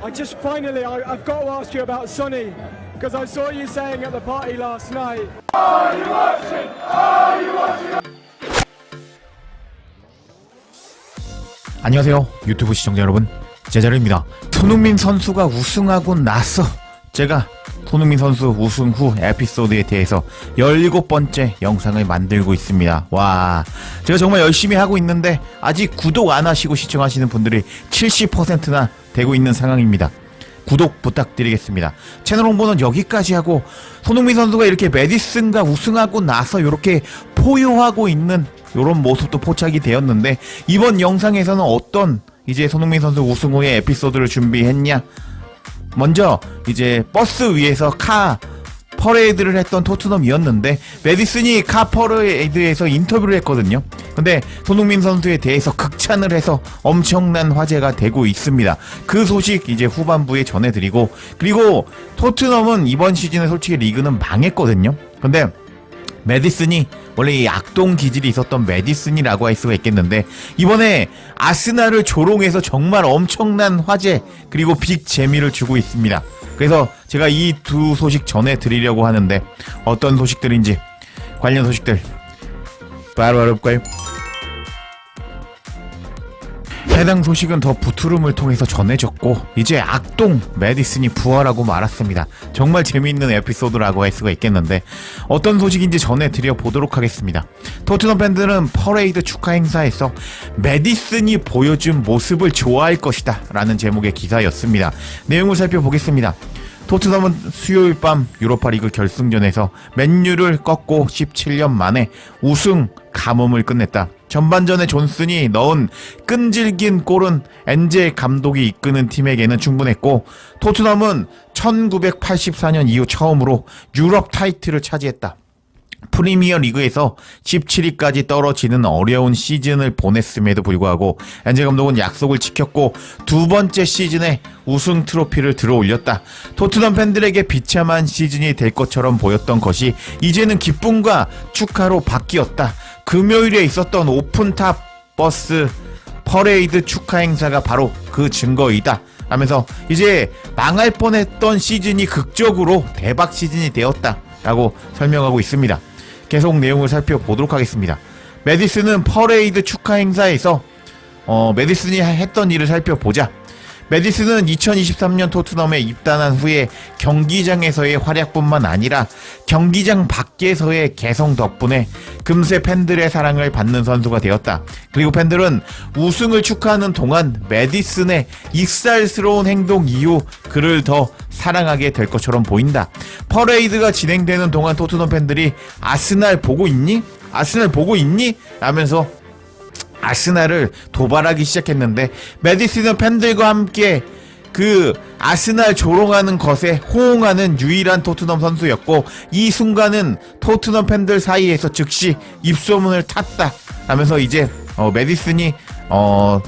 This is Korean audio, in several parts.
I've got to ask you about Sonny, because I saw you saying at the party last night. 안녕하세요 유튜브 시청자 여러분, 제자르입니다. 손흥민 선수가 우승하고 나서 제가 손흥민 선수 우승 후 에피소드에 대해서 17번째 영상을 만들고 있습니다. 와, 제가 정말 열심히 하고 있는데 아직 구독 안 하시고 시청하시는 분들이 70%나 되고 있는 상황입니다. 구독 부탁드리겠습니다. 채널 홍보는 여기까지 하고, 손흥민 선수가 이렇게 메디슨과 우승하고 나서 이렇게 포효하고 있는 이런 모습도 포착이 되었는데, 이번 영상에서는 어떤 이제 손흥민 선수 우승 후의 에피소드를 준비했냐? 먼저 이제 버스 위에서 카 퍼레이드를 했던 토트넘이었는데, 메디슨이 카 퍼레이드에서 인터뷰를 했거든요. 근데 손흥민 선수에 대해서 극찬을 해서 엄청난 화제가 되고 있습니다. 그 소식 이제 후반부에 전해드리고, 그리고 토트넘은 이번 시즌에 솔직히 리그는 망했거든요. 근데 메디슨이 원래 이 악동 기질이 있었던 메디슨이라고 할 수가 있겠는데, 이번에 아스날을 조롱해서 정말 엄청난 화제 그리고 빅 재미를 주고 있습니다. 그래서 제가 이 두 소식 전해드리려고 하는데, 어떤 소식들인지 관련 소식들 바로 알아볼까요? 해당 소식은 더 부트룸을 통해서 전해졌고, 이제 악동 메디슨이 부활하고 말았습니다. 정말 재미있는 에피소드라고 할 수가 있겠는데, 어떤 소식인지 전해드려 보도록 하겠습니다. 토트넘 팬들은 퍼레이드 축하 행사에서 메디슨이 보여준 모습을 좋아할 것이다 라는 제목의 기사였습니다. 내용을 살펴보겠습니다. 토트넘은 수요일 밤 유로파리그 결승전에서 맨유를 꺾고 17년 만에 우승 가뭄을 끝냈다. 전반전에 존슨이 넣은 끈질긴 골은 엔제 감독이 이끄는 팀에게는 충분했고, 토트넘은 1984년 이후 처음으로 유럽 타이틀을 차지했다. 프리미어 리그에서 17위까지 떨어지는 어려운 시즌을 보냈음에도 불구하고 엔제 감독은 약속을 지켰고 두 번째 시즌에 우승 트로피를 들어올렸다. 토트넘 팬들에게 비참한 시즌이 될 것처럼 보였던 것이 이제는 기쁨과 축하로 바뀌었다. 금요일에 있었던 오픈탑 버스 퍼레이드 축하 행사가 바로 그 증거이다 하면서 이제 망할 뻔했던 시즌이 극적으로 대박 시즌이 되었다 라고 설명하고 있습니다. 계속 내용을 살펴보도록 하겠습니다. 메디슨은 퍼레이드 축하 행사에서 메디슨이 했던 일을 살펴보자. 메디슨은 2023년 토트넘에 입단한 후에 경기장에서의 활약뿐만 아니라 경기장 밖에서의 개성 덕분에 금세 팬들의 사랑을 받는 선수가 되었다. 그리고 팬들은 우승을 축하하는 동안 메디슨의 익살스러운 행동 이후 그를 더 사랑하게 될 것처럼 보인다. 퍼레이드가 진행되는 동안 토트넘 팬들이 아스날 보고 있니? 아스날 보고 있니? 라면서 아스날을 도발하기 시작했는데, 메디슨은 팬들과 함께 그 아스날 조롱하는 것에 호응하는 유일한 토트넘 선수였고, 이 순간은 토트넘 팬들 사이에서 즉시 입소문을 탔다 하면서 이제 메디슨이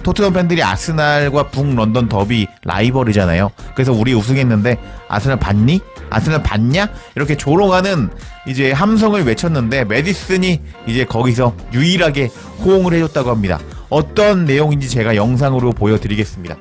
토트넘 팬들이 아스날과 북런던 더비 라이벌이잖아요. 그래서 우리 우승했는데 아스날 봤니? 아스날 봤냐? 이렇게 조롱하는 이제 함성을 외쳤는데, 메디슨이 이제 거기서 유일하게 호응을 해줬다고 합니다. 어떤 내용인지 제가 영상으로 보여드리겠습니다.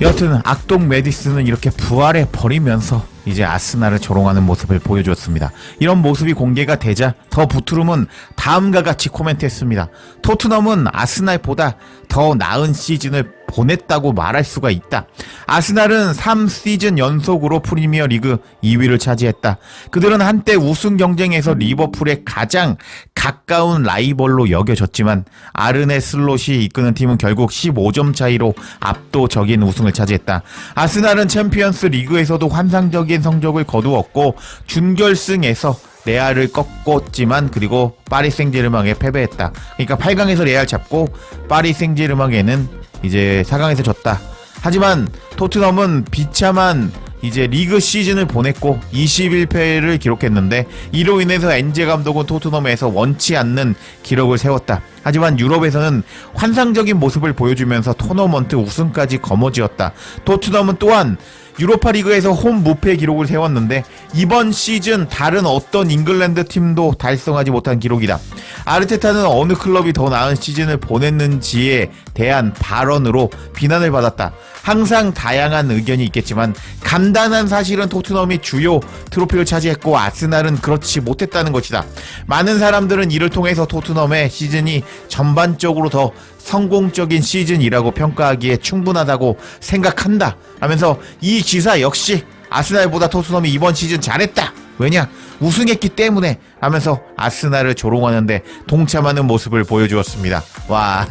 여하튼 악동 메디슨은 이렇게 부활해 버리면서 이제 아스날을 조롱하는 모습을 보여주었습니다. 이런 모습이 공개가 되자 더 부트룸은 다음과 같이 코멘트했습니다. 토트넘은 아스날보다 더 나은 시즌을 보냈다고 말할 수가 있다. 아스날은 3시즌 연속으로 프리미어 리그 2위를 차지했다. 그들은 한때 우승 경쟁에서 리버풀의 가장 가까운 라이벌로 여겨졌지만 아르네 슬롯이 이끄는 팀은 결국 15점 차이로 압도적인 우승을 차지했다. 아스날은 챔피언스 리그에서도 환상적인 성적을 거두었고 준결승에서 레알을 꺾었지만 그리고 파리 생제르맹에 패배했다. 그러니까 8강에서 레알 잡고 파리 생제르맹에는 이제 4강에서 졌다. 하지만 토트넘은 비참한 이제 리그 시즌을 보냈고 21패를 기록했는데, 이로 인해서 엔제 감독은 토트넘에서 원치 않는 기록을 세웠다. 하지만 유럽에서는 환상적인 모습을 보여주면서 토너먼트 우승까지 거머쥐었다. 토트넘은 또한 유로파 리그에서 홈 무패 기록을 세웠는데 이번 시즌 다른 어떤 잉글랜드 팀도 달성하지 못한 기록이다. 아르테타는 어느 클럽이 더 나은 시즌을 보냈는지에 대한 발언으로 비난을 받았다. 항상 다양한 의견이 있겠지만 간단한 사실은 토트넘이 주요 트로피를 차지했고 아스날은 그렇지 못했다는 것이다. 많은 사람들은 이를 통해서 토트넘의 시즌이 전반적으로 더 성공적인 시즌이라고 평가하기에 충분하다고 생각한다 하면서 이 기사 역시 아스날보다 토트넘이 이번 시즌 잘했다. 왜냐? 우승했기 때문에 하면서 아스날을 조롱하는데 동참하는 모습을 보여주었습니다. 와,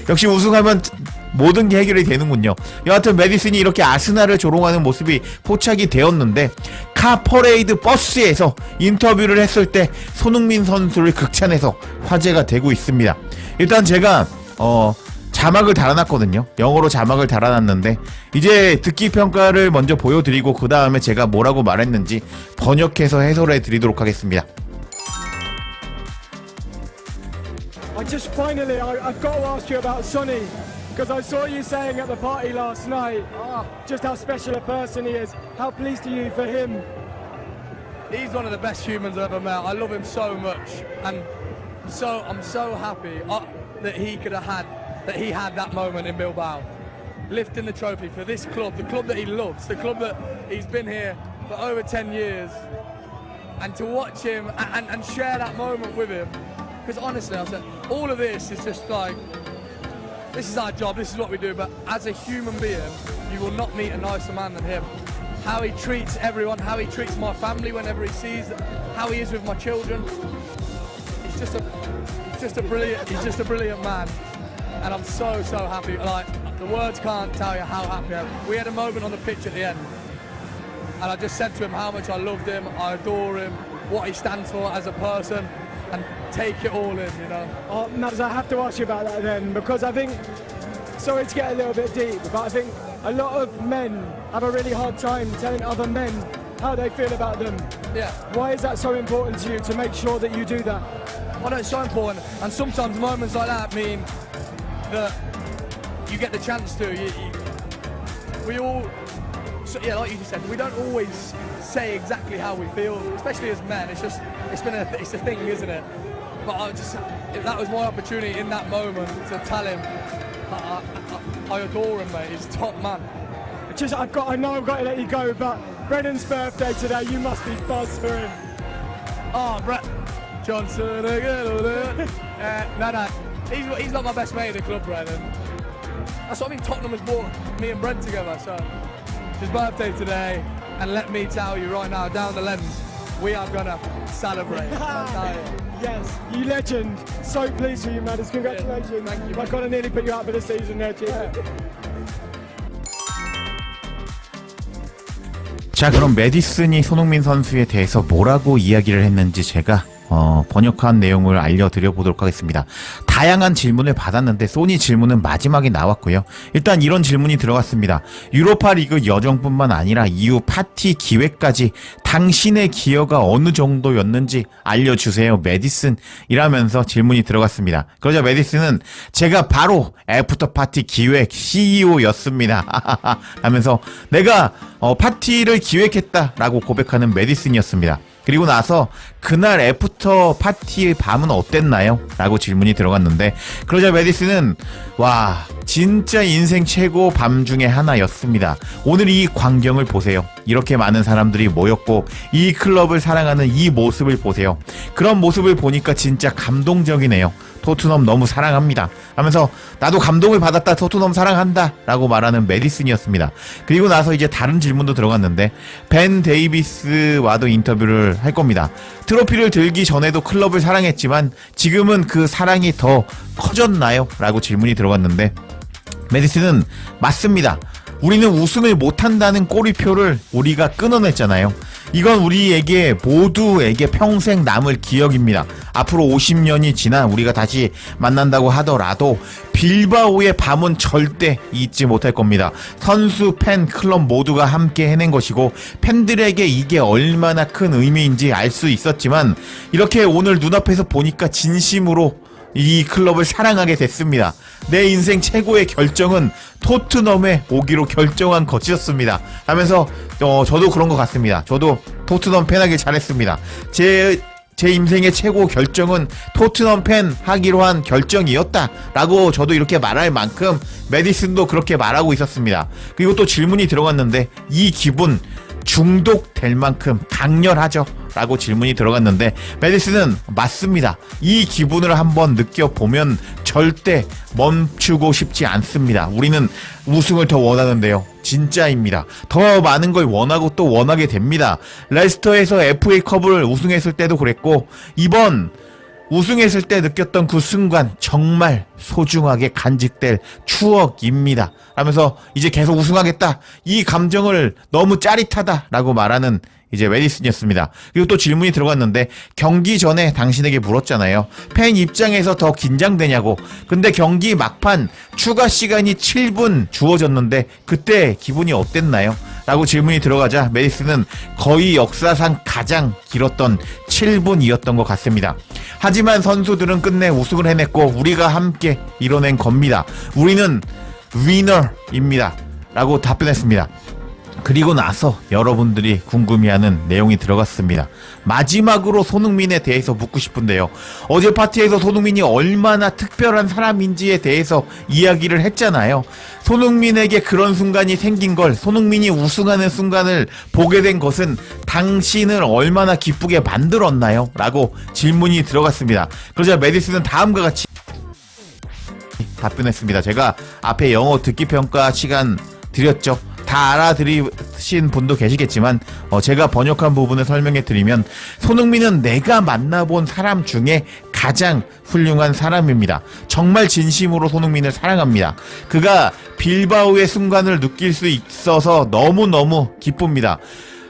역시 우승하면 모든 게 해결이 되는군요. 여하튼 메디슨이 이렇게 아스날을 조롱하는 모습이 포착이 되었는데 카 퍼레이드 버스에서 인터뷰를 했을 때 손흥민 선수를 극찬해서 화제가 되고 있습니다. 일단 제가 자막을 달아놨거든요. 영어로 자막을 달아놨는데 이제 듣기 평가를 먼저 보여드리고 그 다음에 제가 뭐라고 말했는지 번역해서 해설해 드리도록 하겠습니다. I've got to ask you about Sonny, because I saw you saying at the party last night just how special a person he is. How pleased are you for him? He's one of the best humans I've ever met. I love him so much, and I'm so happy that he had that moment in Bilbao, lifting the trophy for this club, the club that he loves, the club that he's been here for over 10 years, and to watch him and share that moment with him. Because honestly, I said, all of this is just like, this is our job, this is what we do, but as a human being, you will not meet a nicer man than him. How he treats everyone, how he treats my family whenever he sees, how he is with my children. He's just a brilliant man. And I'm so happy. Like, the words can't tell you how happy I am. We had a moment on the pitch at the end, and I just said to him how much I loved him, I adore him, what he stands for as a person, and take it all in, you know. Oh, Mads, I have to ask you about that then, because I think, sorry to get a little bit deep, but I think a lot of men have a really hard time telling other men how they feel about them. Yeah. Why is that so important to you to make sure that you do that? I know it's so important, and sometimes moments like that mean that you get the chance to. We all, so, yeah, like you just said, we don't always say exactly how we feel, especially as men. It's a thing, isn't it? But that was my opportunity in that moment to tell him I adore him, mate. He's a top man. I know I've got to let you go, but Brennan's birthday today, you must be buzzed for him. Oh, Brett Johnson again. No. He's not my best mate in the club, Brennan. That's what I mean. Tottenham has brought me and Brent together. So his birthday today, and let me tell you right now, down the lens, we are gonna celebrate. Yes, you legend. So pleased for you, Mads. Congratulations. Yeah, thank you. I've got to nearly put you out for the season there, cheers. 자, 그럼 메디슨이 손흥민 선수에 대해서 뭐라고 이야기를 했는지 제가 번역한 내용을 알려드려 보도록 하겠습니다. 다양한 질문을 받았는데 소니 질문은 마지막에 나왔고요. 일단 이런 질문이 들어갔습니다. 유로파 리그 여정뿐만 아니라 이후 파티 기회까지 당신의 기여가 어느 정도였는지 알려주세요, 메디슨. 이라면서 질문이 들어갔습니다. 그러자 메디슨은 제가 바로 애프터 파티 기획 CEO였습니다. 하면서 내가 파티를 기획했다라고 고백하는 메디슨이었습니다. 그리고 나서 그날 애프터 파티의 밤은 어땠나요? 라고 질문이 들어갔는데 그러자 메디슨은 와 진짜 인생 최고 밤 중에 하나였습니다. 오늘 이 광경을 보세요. 이렇게 많은 사람들이 모였고 이 클럽을 사랑하는 이 모습을 보세요. 그런 모습을 보니까 진짜 감동적이네요. 토트넘 너무 사랑합니다. 하면서 나도 감동을 받았다. 토트넘 사랑한다. 라고 말하는 메디슨이었습니다. 그리고 나서 이제 다른 질문도 들어갔는데 벤 데이비스와도 인터뷰를 할 겁니다. 트로피를 들기 전에도 클럽을 사랑했지만 지금은 그 사랑이 더 커졌나요? 라고 질문이 들어갔는데 메디슨은 맞습니다. 우리는 우승을 못한다는 꼬리표를 우리가 끊어냈잖아요. 이건 우리에게 모두에게 평생 남을 기억입니다. 앞으로 50년이 지나 우리가 다시 만난다고 하더라도 빌바오의 밤은 절대 잊지 못할 겁니다. 선수, 팬, 클럽 모두가 함께 해낸 것이고 팬들에게 이게 얼마나 큰 의미인지 알 수 있었지만 이렇게 오늘 눈앞에서 보니까 진심으로 이 클럽을 사랑하게 됐습니다. 내 인생 최고의 결정은 토트넘에 오기로 결정한 것이었습니다 하면서 저도 그런 것 같습니다. 저도 토트넘 팬하길 잘했습니다. 제 인생의 최고 결정은 토트넘 팬 하기로 한 결정이었다 라고 저도 이렇게 말할 만큼 메디슨도 그렇게 말하고 있었습니다. 그리고 또 질문이 들어갔는데 이 기분 중독될 만큼 강렬하죠? 라고 질문이 들어갔는데 메디슨은 맞습니다. 이 기분을 한번 느껴보면 절대 멈추고 싶지 않습니다. 우리는 우승을 더 원하는데요. 진짜입니다. 더 많은 걸 원하고 또 원하게 됩니다. 레스터에서 FA컵을 우승했을 때도 그랬고 이번 우승했을 때 느꼈던 그 순간 정말 소중하게 간직될 추억입니다. 하면서 이제 계속 우승하겠다. 이 감정을 너무 짜릿하다라고 말하는 이제 메디슨이었습니다. 그리고 또 질문이 들어갔는데 경기 전에 당신에게 물었잖아요. 팬 입장에서 더 긴장되냐고. 근데 경기 막판 추가 시간이 7분 주어졌는데 그때 기분이 어땠나요? 라고 질문이 들어가자 메디슨은 거의 역사상 가장 길었던 7분이었던 것 같습니다. 하지만 선수들은 끝내 우승을 해냈고 우리가 함께 이뤄낸 겁니다. 우리는 위너입니다. 라고 답변했습니다. 그리고 나서 여러분들이 궁금해하는 내용이 들어갔습니다. 마지막으로 손흥민에 대해서 묻고 싶은데요. 어제 파티에서 손흥민이 얼마나 특별한 사람인지에 대해서 이야기를 했잖아요. 손흥민에게 그런 순간이 생긴 걸, 손흥민이 우승하는 순간을 보게 된 것은 당신을 얼마나 기쁘게 만들었나요? 라고 질문이 들어갔습니다. 그러자 메디슨은 다음과 같이 답변했습니다. 제가 앞에 영어 듣기 평가 시간 드렸죠. 다 알아들으신 분도 계시겠지만 제가 번역한 부분을 설명해 드리면 손흥민은 내가 만나본 사람 중에 가장 훌륭한 사람입니다. 정말 진심으로 손흥민을 사랑합니다. 그가 빌바오의 순간을 느낄 수 있어서 너무너무 기쁩니다.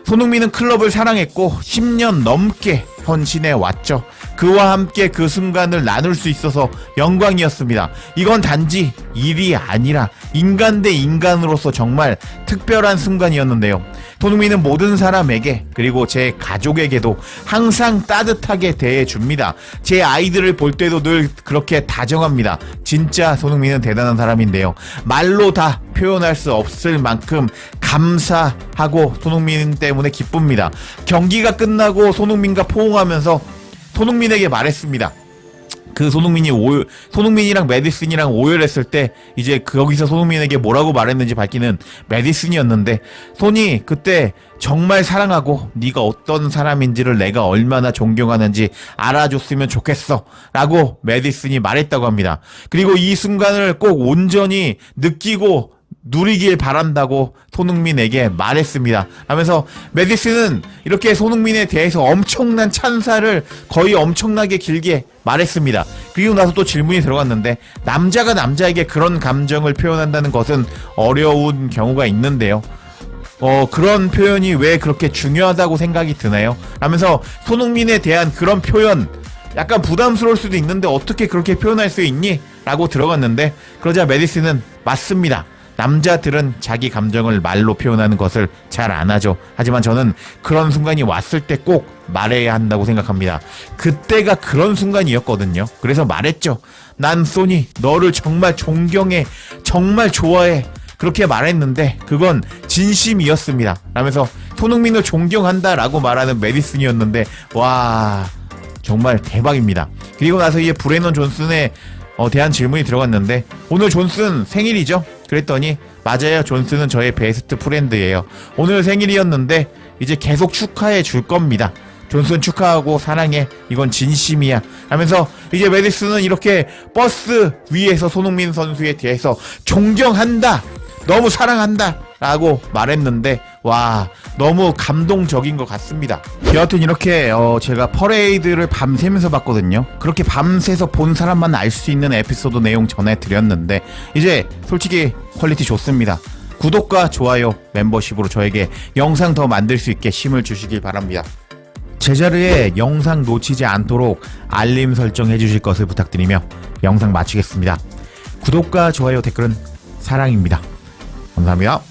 손흥민은 클럽을 사랑했고 10년 넘게 헌신해 왔죠. 그와 함께 그 순간을 나눌 수 있어서 영광이었습니다. 이건 단지 일이 아니라 인간 대 인간으로서 정말 특별한 순간이었는데요. 손흥민은 모든 사람에게 그리고 제 가족에게도 항상 따뜻하게 대해줍니다. 제 아이들을 볼 때도 늘 그렇게 다정합니다. 진짜 손흥민은 대단한 사람인데요. 말로 다 표현할 수 없을 만큼 감사하고 손흥민 때문에 기쁩니다. 경기가 끝나고 손흥민과 포옹하면서 손흥민에게 말했습니다. 그 손흥민이랑 메디슨이랑 오열했을 때 이제 거기서 손흥민에게 뭐라고 말했는지 밝히는 메디슨이었는데 손이 그때 정말 사랑하고 네가 어떤 사람인지를 내가 얼마나 존경하는지 알아줬으면 좋겠어 라고 메디슨이 말했다고 합니다. 그리고 이 순간을 꼭 온전히 느끼고 누리길 바란다고 손흥민에게 말했습니다. 하면서 메디슨은 이렇게 손흥민에 대해서 엄청난 찬사를 거의 엄청나게 길게 말했습니다. 그리고 나서 또 질문이 들어갔는데 남자가 남자에게 그런 감정을 표현한다는 것은 어려운 경우가 있는데요. 그런 표현이 왜 그렇게 중요하다고 생각이 드나요? 하면서 손흥민에 대한 그런 표현 약간 부담스러울 수도 있는데 어떻게 그렇게 표현할 수 있니? 라고 들어갔는데 그러자 메디슨은 맞습니다. 남자들은 자기 감정을 말로 표현하는 것을 잘 안 하죠. 하지만 저는 그런 순간이 왔을 때 꼭 말해야 한다고 생각합니다. 그때가 그런 순간이었거든요. 그래서 말했죠. 난 소니 너를 정말 존경해, 정말 좋아해. 그렇게 말했는데 그건 진심이었습니다. 라면서 손흥민을 존경한다라고 말하는 메디슨이었는데 와 정말 대박입니다. 그리고 나서 이제 브레넌 존슨에 대한 질문이 들어갔는데 오늘 존슨 생일이죠? 그랬더니 맞아요. 존슨은 저의 베스트 프렌드예요. 오늘 생일이었는데 이제 계속 축하해 줄 겁니다. 존슨 축하하고 사랑해. 이건 진심이야. 하면서 이제 메디슨은 이렇게 버스 위에서 손흥민 선수에 대해서 존경한다. 너무 사랑한다. 라고 말했는데 와 너무 감동적인 것 같습니다. 여하튼 이렇게 제가 퍼레이드를 밤새면서 봤거든요. 그렇게 밤새서 본 사람만 알 수 있는 에피소드 내용 전해드렸는데 이제 솔직히 퀄리티 좋습니다. 구독과 좋아요 멤버십으로 저에게 영상 더 만들 수 있게 힘을 주시길 바랍니다. 제자리에 영상 놓치지 않도록 알림 설정해 주실 것을 부탁드리며 영상 마치겠습니다. 구독과 좋아요 댓글은 사랑입니다. 감사합니다.